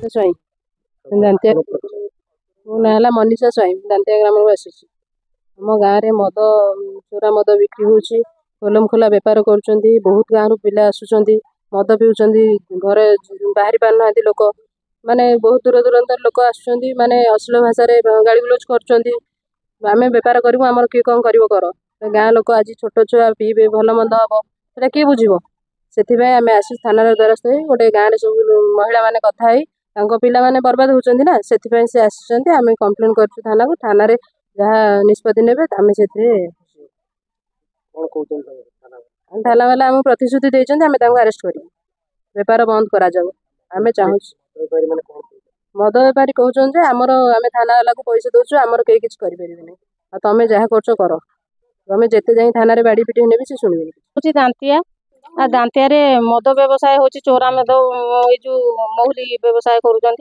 स्वाई दांतिया मो ना है मनीषा स्वाई दांतिया ग्राम आसी आम गाँव में मद चोरा मद बिक्री होची खोलम खोला बेपार कर बहुत गाँव पिला आसुँच मद पिउछंती घरे बाहरी पार ना लोक माने बहुत दूर दूरांतर लोक आसुँच माने अश्लील भाषा गाड़ी गुलज करें बेपार करूँ आमर किए कौन कर गाँ लोक आज छोट छुआ पीबे भल मंद हम से किए बुझे से आम आसी थाना द्वारस्थ हो गोटे गाँव में सब महिला मैंने कथा पिला माने बर्बाद होती ना से आसी आम कम्प्लेन कर थाना को थाना जहाँ निष्पत्ति ने थाना वाला आम प्रतिश्रुति देते आम अरेस्ट कर बेपार बंद करा आम चाहूँ मद बेपारी कहते आमर आम थाना वाला को पैसा दौचु आमर कई किसी करें तुम जहाँ कर तुम जिते जाए थाना बाड़ी पिटी ने भी शुणे दांतिया दांतिया मद व्यवसाय हो चोरा मद ये जो महुली व्यवसाय करुँच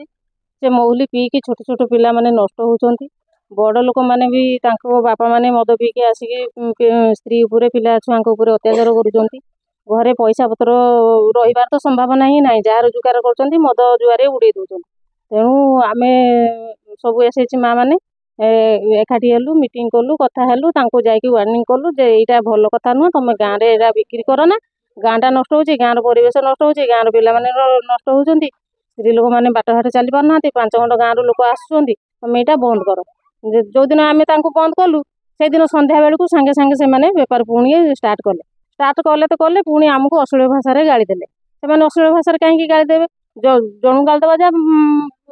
से महुली पीकी छोट छोट पिला माने नष्ट होती बड़ लोक मैंने भी बापा माने मद पीकी आसिक स्त्री उपरे पिला छुआ अत्याचार करुँच घरे पैसा पतर रही तो संभावना ही ना जहाँ रोजगार कर मद जुआर उड़े दौरान तेणु आम सब एसएचजी माँ मैंने एकाठी हेलु मीटिंग कलु कथा हेलु जाकि वार्निंग कलु जे यहाँ भल कथा नुह तुम गाँव में बिक्री करना गाँटा नष्ट हो गाँव परिवेश नष्ट हो गाँव पिला नष्ट होती स्त्री लोक मैंने बाटघाट चली पार ना 5 खंड गाँव लोक आसुँच तुम यहाँ बंद कर जो दिन आम बंद कलु से दिन संध्या बेलू सांगे सांगे से बेपार पुणी स्टार्ट कले तो कले पुणी आमको अश्लील भाषा गाड़ी देले से अश्लील भाषा कहीं गाड़ी देवे जन गाड़ी देवा जा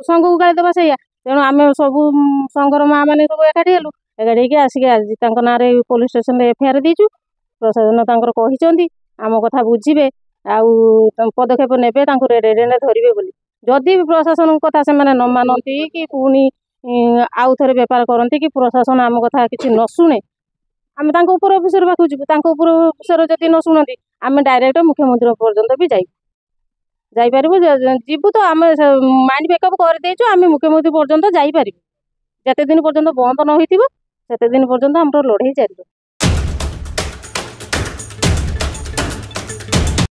संघ को गाड़ी देवा से तेणु आम सब संघर माँ मैंने सब एकाठी हेलु एकाठी आसिक आज ना पुलिस स्टेशन एफआईआर देचु प्रशासन कही आम कथा बुझे पदक्षेप ने रेड धरवे बोली जदि प्रशासन कथा से न मानती कि पुणी आउ थे बेपार करती कि प्रशासन आम कथा किसी न शुणे आम उपर अफिसर पाखु जीवु उपर अफिसर जदि न शुणती आम डायरेक्ट मुख्यमंत्री पर्यंत भी जापर जीवु तो आम माइंड मेकअप कर आम मुख्यमंत्री पर्यंत जापर जिते दिन पर्यंत बंद न हो दिन पर्यंत आम लड़ाई जारी।